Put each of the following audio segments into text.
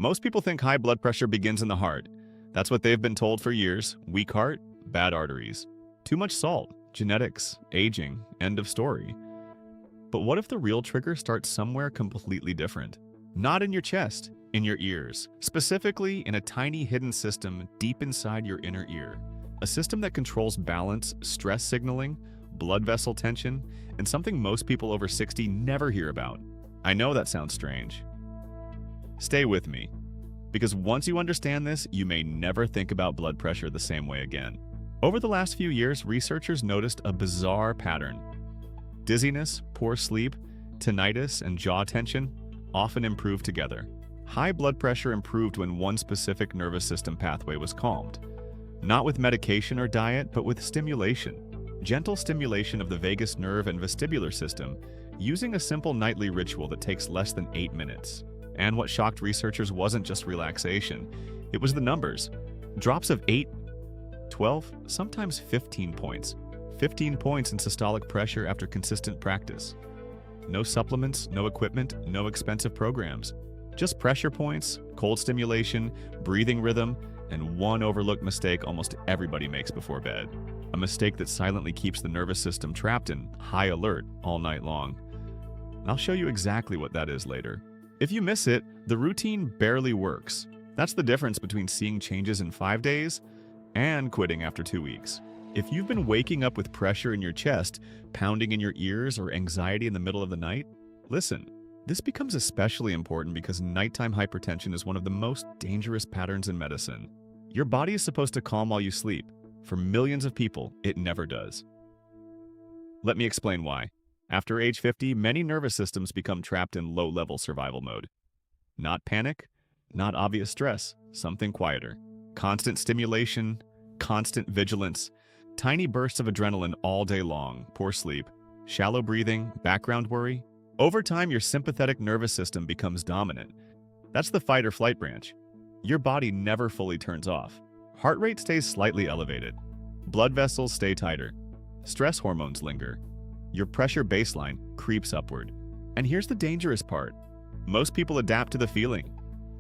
Most people think high blood pressure begins in the heart. That's what they've been told for years. Weak heart, bad arteries. Too much salt, genetics, aging, end of story. But what if the real trigger starts somewhere completely different? Not in your chest, in your ears. Specifically, in a tiny hidden system deep inside your inner ear. A system that controls balance, stress signaling, blood vessel tension, and something most people over 60 never hear about. I know that sounds strange. Stay with me, because once you understand this, you may never think about blood pressure the same way again. Over the last few years, researchers noticed a bizarre pattern. Dizziness, poor sleep, tinnitus, and jaw tension often improved together. High blood pressure improved when one specific nervous system pathway was calmed. Not with medication or diet, but with stimulation. Gentle stimulation of the vagus nerve and vestibular system using a simple nightly ritual that takes less than 8 minutes. And what shocked researchers wasn't just relaxation, it was the numbers. Drops of 8, 12, sometimes 15 points. 15 points in systolic pressure after consistent practice. No supplements, no equipment, no expensive programs. Just pressure points, cold stimulation, breathing rhythm, and one overlooked mistake almost everybody makes before bed. A mistake that silently keeps the nervous system trapped in high alert all night long. I'll show you exactly what that is later. If you miss it, the routine barely works. That's the difference between seeing changes in 5 days and quitting after 2 weeks. If you've been waking up with pressure in your chest, pounding in your ears, or anxiety in the middle of the night, listen. This becomes especially important because nighttime hypertension is one of the most dangerous patterns in medicine. Your body is supposed to calm while you sleep. For millions of people, it never does. Let me explain why. After age 50, many nervous systems become trapped in low-level survival mode. Not panic, not obvious stress, something quieter. Constant stimulation, constant vigilance, tiny bursts of adrenaline all day long, poor sleep, shallow breathing, background worry. Over time, your sympathetic nervous system becomes dominant. That's the fight or flight branch. Your body never fully turns off. Heart rate stays slightly elevated. Blood vessels stay tighter. Stress hormones linger. Your pressure baseline creeps upward. And here's the dangerous part. Most people adapt to the feeling.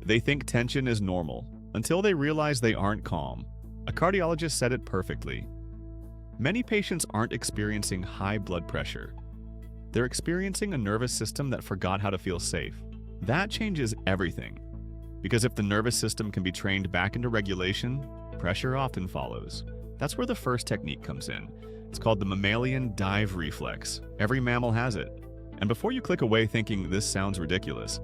They think tension is normal until they realize they aren't calm. A cardiologist said it perfectly. Many patients aren't experiencing high blood pressure. They're experiencing a nervous system that forgot how to feel safe. That changes everything. Because if the nervous system can be trained back into regulation, pressure often follows. That's where the first technique comes in. It's called the mammalian dive reflex. Every mammal has it. And before you click away thinking this sounds ridiculous,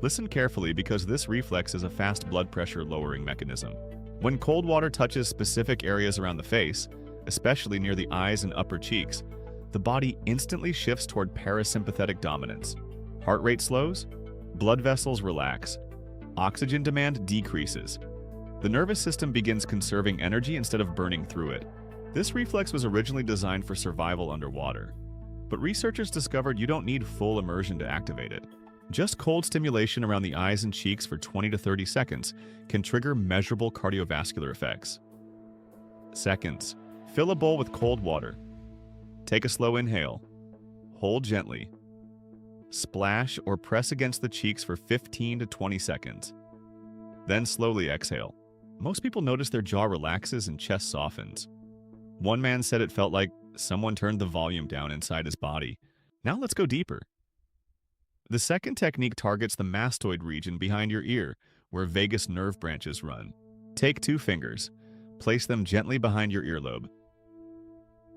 listen carefully because this reflex is a fast blood pressure lowering mechanism. When cold water touches specific areas around the face, especially near the eyes and upper cheeks, the body instantly shifts toward parasympathetic dominance. Heart rate slows, blood vessels relax, oxygen demand decreases. The nervous system begins conserving energy instead of burning through it. This reflex was originally designed for survival underwater, but researchers discovered you don't need full immersion to activate it. Just cold stimulation around the eyes and cheeks for 20 to 30 seconds can trigger measurable cardiovascular effects. Seconds. Fill a bowl with cold water. Take a slow inhale. Hold gently. Splash or press against the cheeks for 15 to 20 seconds. Then slowly exhale. Most people notice their jaw relaxes and chest softens. One man said it felt like someone turned the volume down inside his body. Now let's go deeper. The second technique targets the mastoid region behind your ear, where vagus nerve branches run. Take 2 fingers. Place them gently behind your earlobe.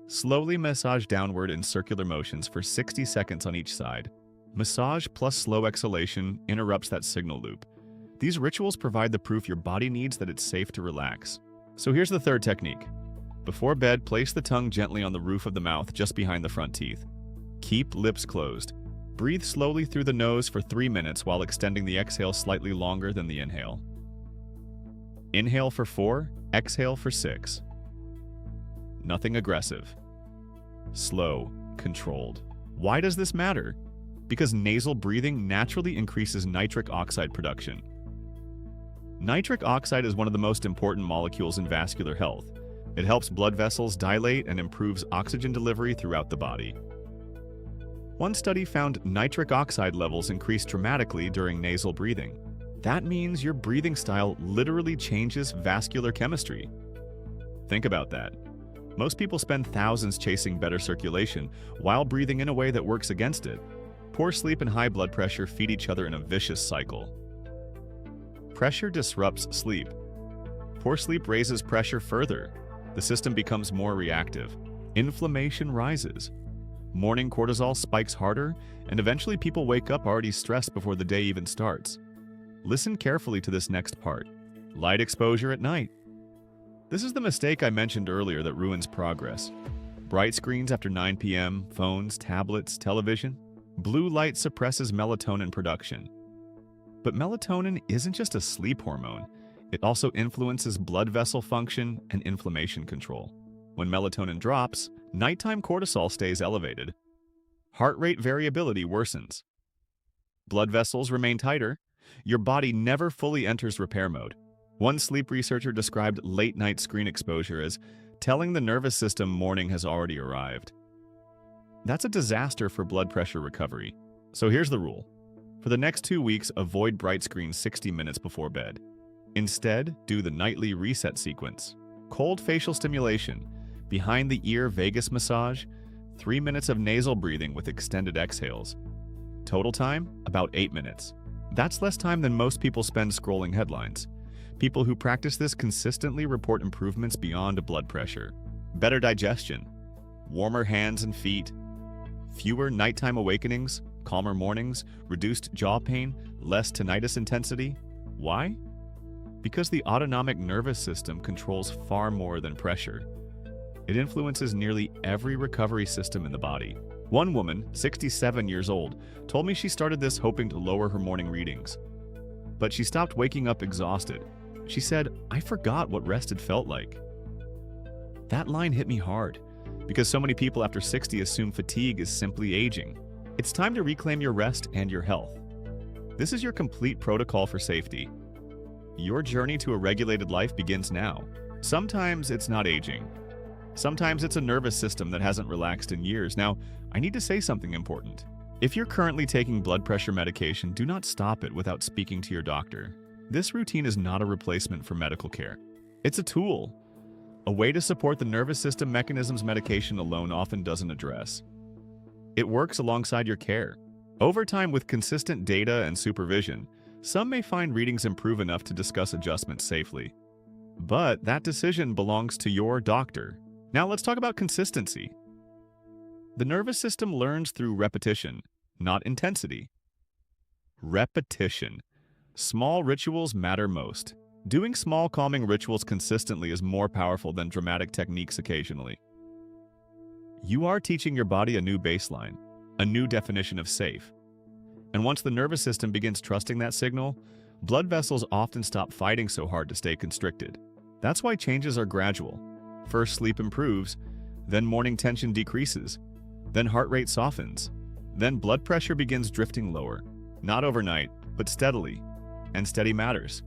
Slowly massage downward in circular motions for 60 seconds on each side. Massage plus slow exhalation interrupts that signal loop. These rituals provide the proof your body needs that it's safe to relax. So here's the third technique. Before bed, place the tongue gently on the roof of the mouth just behind the front teeth. Keep lips closed. Breathe slowly through the nose for 3 minutes while extending the exhale slightly longer than the inhale. Inhale for 4, exhale for 6. Nothing aggressive. Slow, controlled. Why does this matter? Because nasal breathing naturally increases nitric oxide production. Nitric oxide is one of the most important molecules in vascular health. It helps blood vessels dilate and improves oxygen delivery throughout the body. One study found nitric oxide levels increased dramatically during nasal breathing. That means your breathing style literally changes vascular chemistry. Think about that. Most people spend thousands chasing better circulation while breathing in a way that works against it. Poor sleep and high blood pressure feed each other in a vicious cycle. Pressure disrupts sleep. Poor sleep raises pressure further. The system becomes more reactive. Inflammation rises. Morning cortisol spikes harder, and eventually people wake up already stressed before the day even starts. Listen carefully to this next part. Light exposure at night. This is the mistake I mentioned earlier that ruins progress. Bright screens after 9 p.m., phones, tablets, television. Blue light suppresses melatonin production. But melatonin isn't just a sleep hormone. It also influences blood vessel function and inflammation control. When melatonin drops, nighttime cortisol stays elevated. Heart rate variability worsens. Blood vessels remain tighter. Your body never fully enters repair mode. One sleep researcher described late-night screen exposure as telling the nervous system morning has already arrived. That's a disaster for blood pressure recovery. So here's the rule. For the next 2 weeks, avoid bright screens 60 minutes before bed. Instead, do the nightly reset sequence. Cold facial stimulation, behind-the-ear vagus massage, 3 minutes of nasal breathing with extended exhales. Total time, about 8 minutes. That's less time than most people spend scrolling headlines. People who practice this consistently report improvements beyond blood pressure. Better digestion, warmer hands and feet, fewer nighttime awakenings, calmer mornings, reduced jaw pain, less tinnitus intensity. Why? Because the autonomic nervous system controls far more than pressure. It influences nearly every recovery system in the body. One woman, 67 years old, told me she started this hoping to lower her morning readings. But she stopped waking up exhausted. She said, "I forgot what rested felt like." That line hit me hard, because so many people after 60 assume fatigue is simply aging. It's time to reclaim your rest and your health. This is your complete protocol for safety. Your journey to a regulated life begins now. Sometimes it's not aging. Sometimes it's a nervous system that hasn't relaxed in years. Now, I need to say something important. If you're currently taking blood pressure medication, do not stop it without speaking to your doctor. This routine is not a replacement for medical care. It's a tool, a way to support the nervous system mechanisms medication alone often doesn't address. It works alongside your care. Over time, with consistent data and supervision, some may find readings improve enough to discuss adjustments safely. But that decision belongs to your doctor. Now let's talk about consistency. The nervous system learns through repetition, not intensity. Repetition. Small rituals matter most. Doing small calming rituals consistently is more powerful than dramatic techniques occasionally. You are teaching your body a new baseline, a new definition of safe. And once the nervous system begins trusting that signal, blood vessels often stop fighting so hard to stay constricted. That's why changes are gradual. First, sleep improves, then morning tension decreases, then heart rate softens, then blood pressure begins drifting lower. Not overnight, but steadily. And steady matters.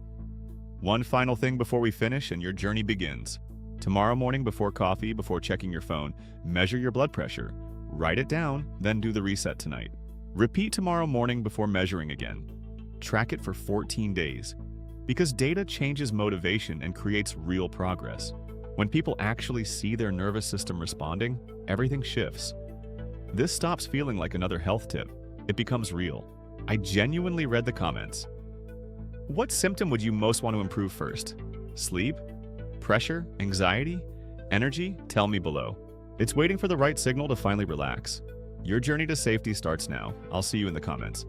One final thing before we finish and your journey begins. Tomorrow morning before coffee, before checking your phone, measure your blood pressure. Write it down, then do the reset tonight. Repeat tomorrow morning before measuring again. Track it for 14 days. Because data changes motivation and creates real progress. When people actually see their nervous system responding, everything shifts. This stops feeling like another health tip. It becomes real. I genuinely read the comments. What symptom would you most want to improve first? Sleep? Pressure? Anxiety? Energy? Tell me below. It's waiting for the right signal to finally relax. Your journey to safety starts now. I'll see you in the comments.